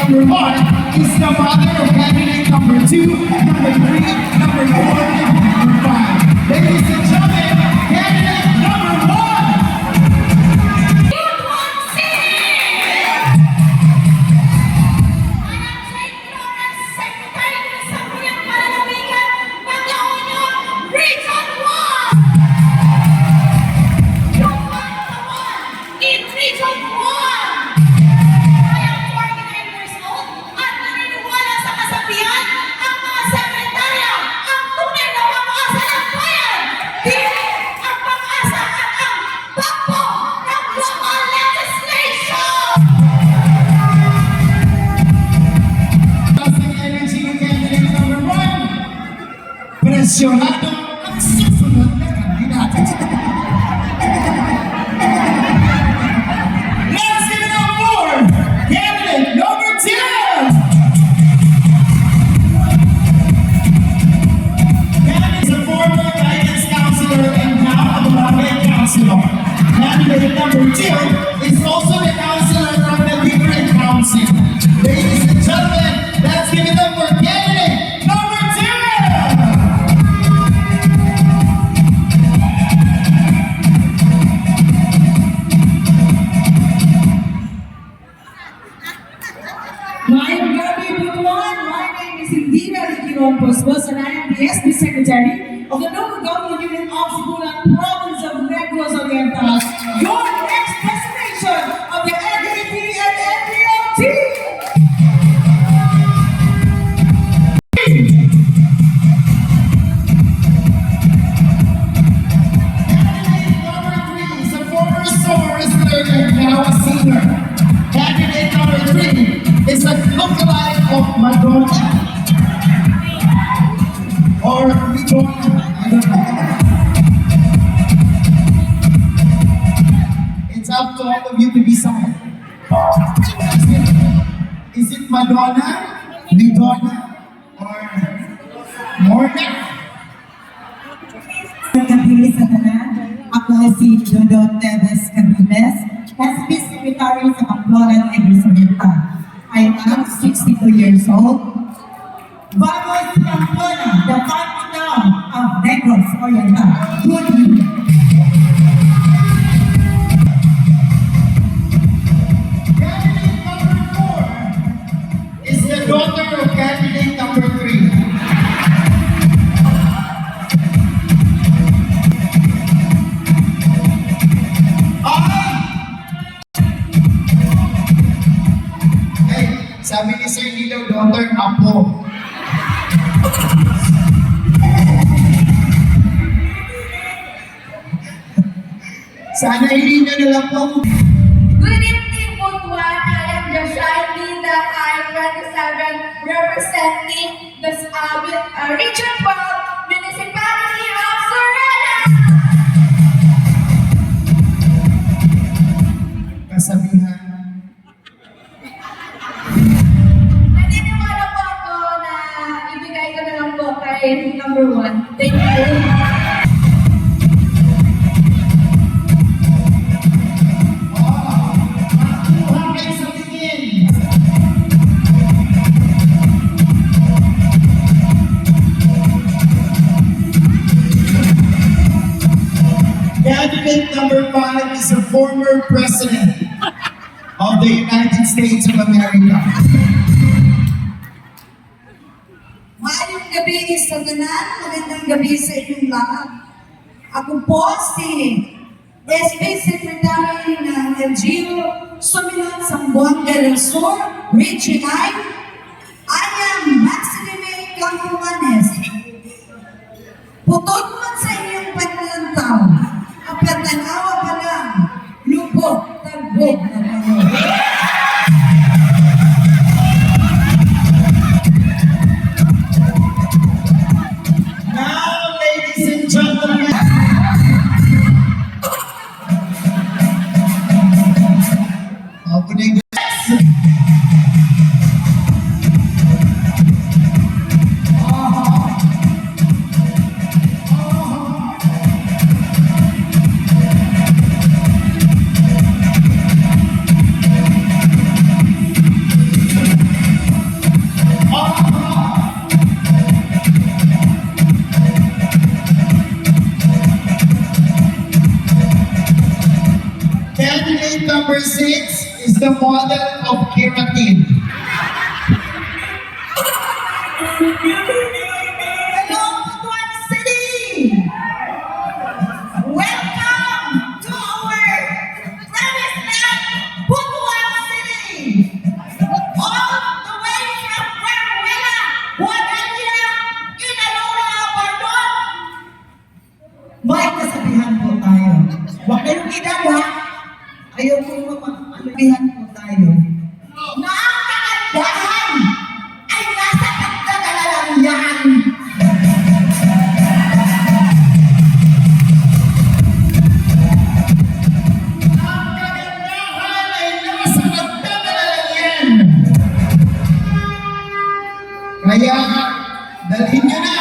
number 1 is the mother of candidate number 2, number 3, number 4, and number 5. Ladies and gentlemen, candidate number 1! Presyonado ang susunod na kandidato. Let's give it up for candidate number 2! Candidate is a former guidance counselor and now a barangay counselor. Candidate number 2 is also the counselor from the different council. Ladies and gentlemen, let's give it up for candidate number 2! My name is Indira Liquiron Posbos and I am the SB Secretary of the Local Government Unit of Sibulan, Province of Negros Oriental. Your next presentation of the LGBT and NPLT! Candidate number 3 is a former summer wrestler and now a singer. Candidate number 3 is a lookalike of Madonna. Or Madonna, I don't know. It's up to all of you to decide. Is it Madonna, Madonna, or Morgan? Gabi sa tanan, ako si Dodot Teves Cabiles, SB Secretary sa Pamplona Negros Oriental. I am 62 years old. Vamos Pamplona, the final town of Negros Oriental. Good evening. Candidate number 4 is the daughter of candidate number 3. Sabi ni Sir Nilo, daughter, apo. Sana hindi na lang po. Good evening, Butuan. I am Joshua Linda. I am 27, representing the Region 12 Municipality of Soraya. Kasabihan. Naniniwala po ako na ibigay ko na lang po kay number 1. Thank you. Candidate number 5 is a former president of the United States of America. Maayong gabi sa tanan, magandang gabi sa inyong lahat. Ako po si SB Secretary ng LGU Sumilan Zamboanga del Sur, Region 9. I am Maxime Campomanes. Putod man sa inyong paglantaw, kapatanawa pa lang, lubog, tagbog na kayo. Now, ladies and gentlemen, opening the number 6 is the model of keratin. Hello, Butuan City! Welcome to our promised land, Butuan City! All the way from Guatemala, Guadalajara, Inalora, Bardon. May kasabihan po tayo. Huwag kayong kinaba. Ayaw ko magpapalabihan po tayo. Na ang kagandahan ay nasa pagkakalalang yan. Ang kagandahan ay nasa nagdadalayan. Kaya, dalhin nyo na.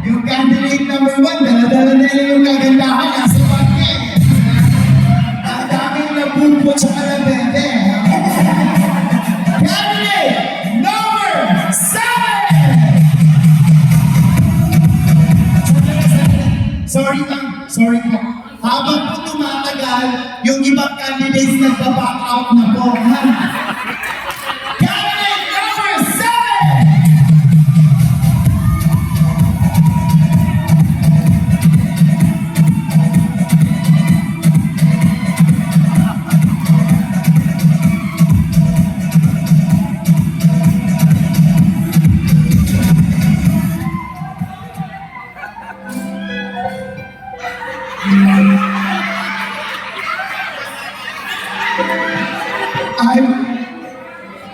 Yung candidate number 1, dala-dala nila yung kagandahan nasa bagay. Ang daming nabubot sa kalabete. Candidate number 7! Sorry po. Habang po tumatagal, yung ibang candidates nagpa-back out na po. Candidate number 7!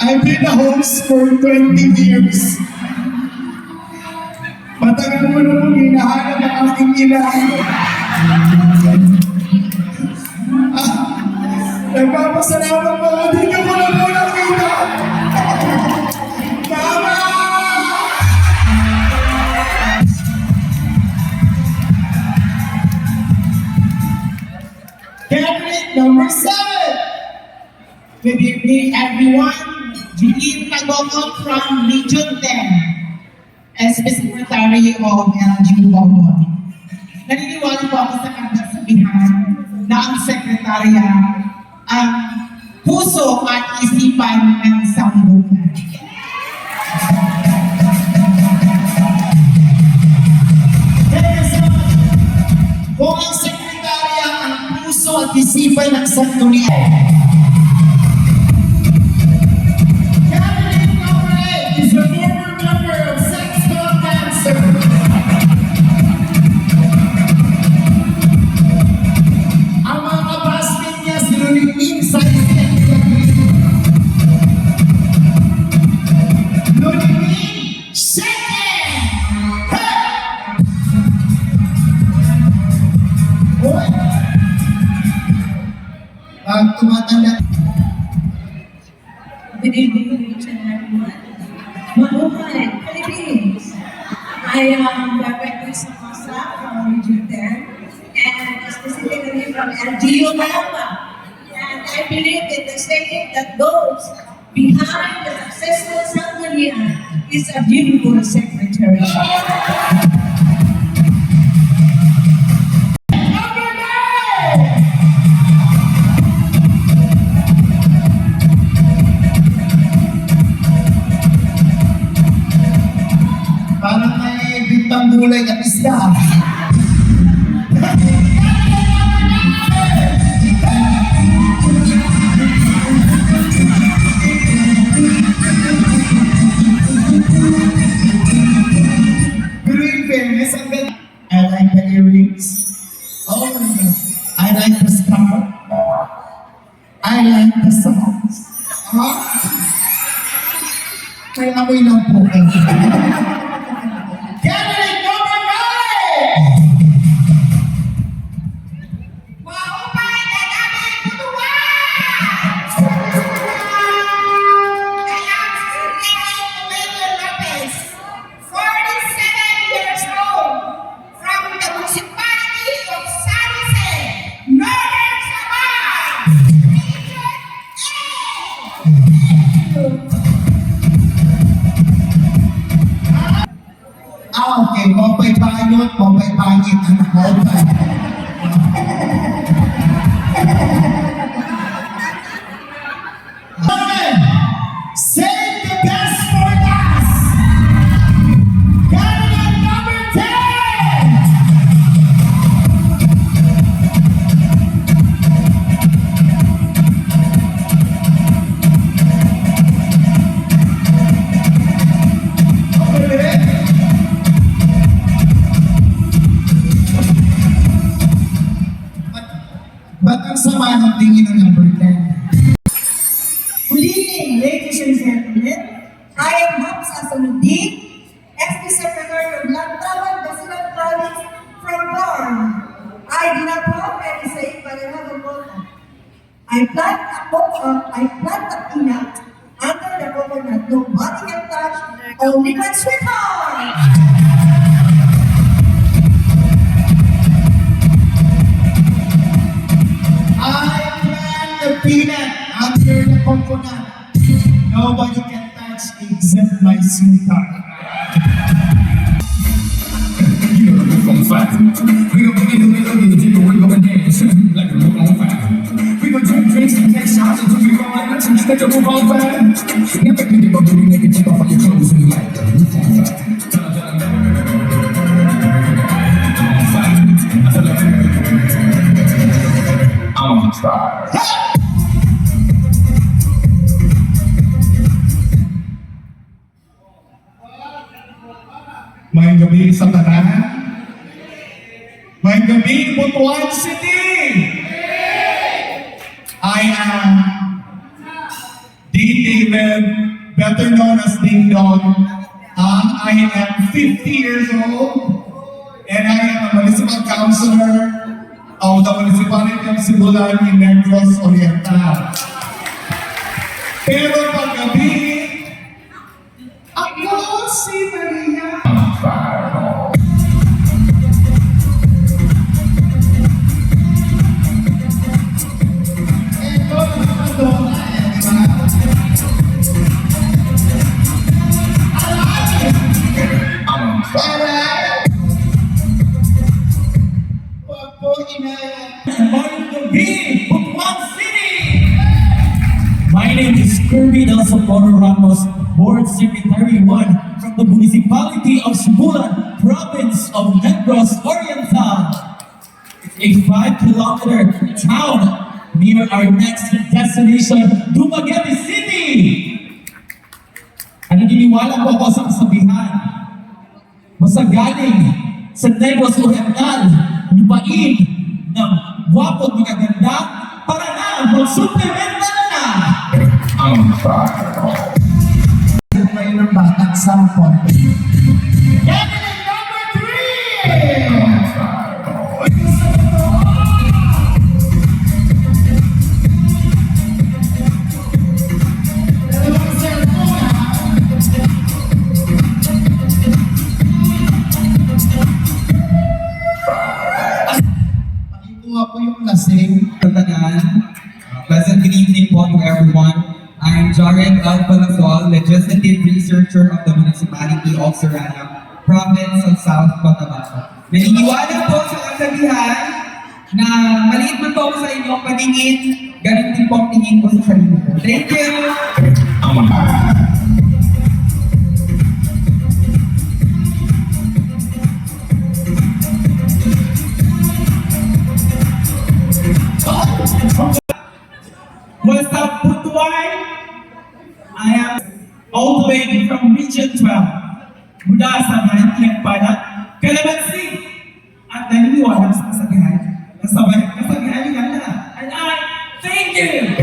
I've been a host for 20 years. Matagal mo na mong hinahanap ang aking ina. Nagpapasalamat po, hindi ko na po nakita. Mama! Candidate number 7! Good evening, everyone. Jean Tagogon from Region 10 as the Secretary of LGU Bongbong. Naniniwala po ako sa kasabihan na ang sekretarya ang puso at isipan ng sambutan. Kung ang sekretarya ang puso at isipan ng sanggunian. Candidate number 8 is the former member of Sex Bomb Cancer. Ang mga kabasket niya sinuningin sa isang Luningin, shake! Hey! Hoy! Pag tumatanda, Good evening, ladies and everyone. Mabuhay, Philippines. I am Director Samosa from Region 10 and specifically from LGU Malapa. And I believe in the saying that those behind the successful Sanggunian is a beautiful secretary. number 9! Parang may bintang gulay at isda. Pero in fairness, ang ganda. I like the earrings. Oh my God. I like the scarf. I like the socks. Huh? May amoy lang po kayo. Candidate number 9! Maupay na namin Butuan! I am Cecilia Emilio Lopez, 47 years old, from the municipality of San Jose, Northern Samar, Region 8. Okay, mapay panyot, mapay pangit, anak mo. Ladies and gentlemen, I am Hapsa Samudin, SB Secretary of Lantawan, Basilan Province from Norm. I do not have any say, but I have a motto. I plant a peanut under the coconut. Nobody can touch, only my sweetheart. I plant the peanut under the coconut. Nobody can touch except my sweetheart. You know the move on fire. We gon' boogie, boogie, boogie, jiggle, wiggle, and dance like a move on fire. We gon' drink drinks and take shots until we roll like a like a move on fire. Now back me, my booty, make it chip off all your clothes and like a move on fire. I'm on fire. May gabi sa tanan. May gabi, Butuan City. I am Dean David, better known as Ding Dong. I am 50 years old and I am a municipal councilor of the municipality of Sibulan in Negros Oriental. Pero paggabi, ako si Maria. My name is Kirby Del Socorro Ramos, Board Secretary 1 from the Municipality of Sibulan, Province of Negros Oriental. It's a 5-kilometer town near our next destination, Dumaguete City. Naniniwala po ako sa kasabihan, basta galing sa Negros Oriental, lupain ng gwapo at magaganda, para na mag-supplemental na. I'm fire. Kayo ng batang sampon. Cabinet number 3! Pakikuha po yung lasing. Pleasant good evening po to everyone. I'm Jared Alpalafol, Legislative Researcher of the Municipality of Saranac, Province of South Cotabato. Naniniwala po sa kasabihan na maliit man po ako sa inyong paningin, ganun din po ang tingin ko sa sarili ko. Thank you! I'm fire. What's up, Butuan? I am all the way from Region 12. Mula sa Manatiang Pala, Calamansi. At naniniwala sa kasabihan. Kasabihan yung ganda. And I thank you!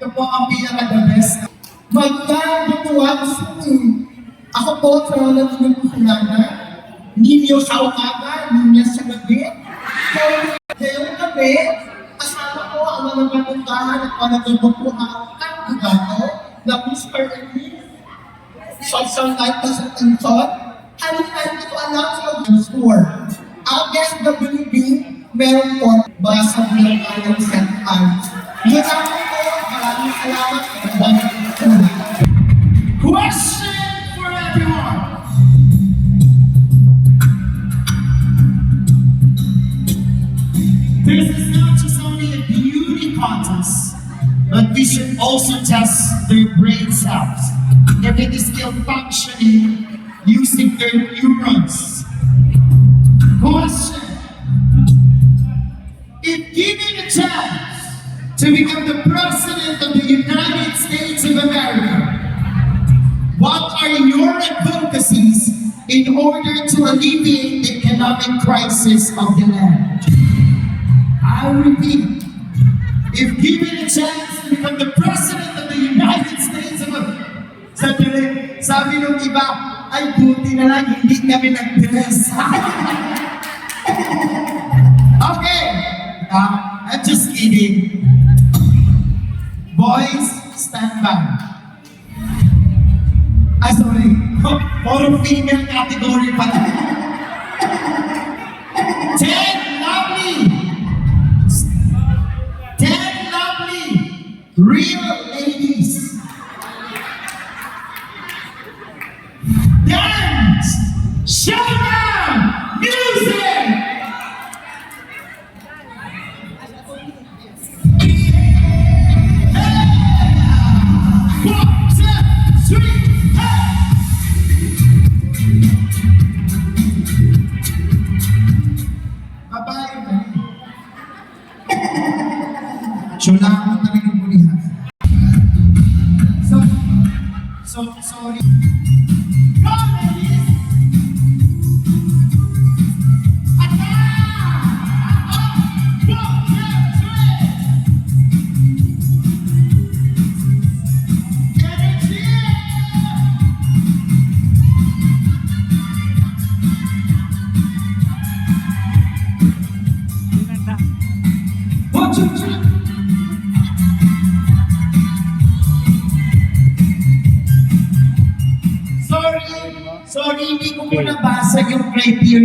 Ito po ang pinaka-the best. Magka-Butuan City. Ako po, sa wala ng kukulana. Ninyo sa umaga, ninyo sa gabi. Ngayong gabi, kasama ko ang mga panuntahan at panagabubuhan ng Bugato na Mr. and Miss Social Life sa Tensyon. Halikan ko alam sa mag-score. Ang SWB, meron po basa bilang alam sa times. Yun ang po, maraming salamat. Question for everyone. This is not just only a beauty contest, but we should also test their brain cells. If it is still functioning using their neurons. Question. If given a chance to become the President of the United States of America, what are your advocacies in order to alleviate the economic crisis of the land? I repeat, if given a chance to become the President of the United States of America, sabi nung iba, ay buti na lang hindi kami nag-dress. Okay, I'm just kidding. Boys, stand by. Ah, sorry. Puro female category pala. Ten lovely, real ladies. Dance! Showdown! Music! One, two, three, hey! Babae ba? Sula ako talagang bulihan. Sorry. Go, ladies! Attack! Go, Energy! One, two, three. Sorry, hindi ko po nabasa yung criteria.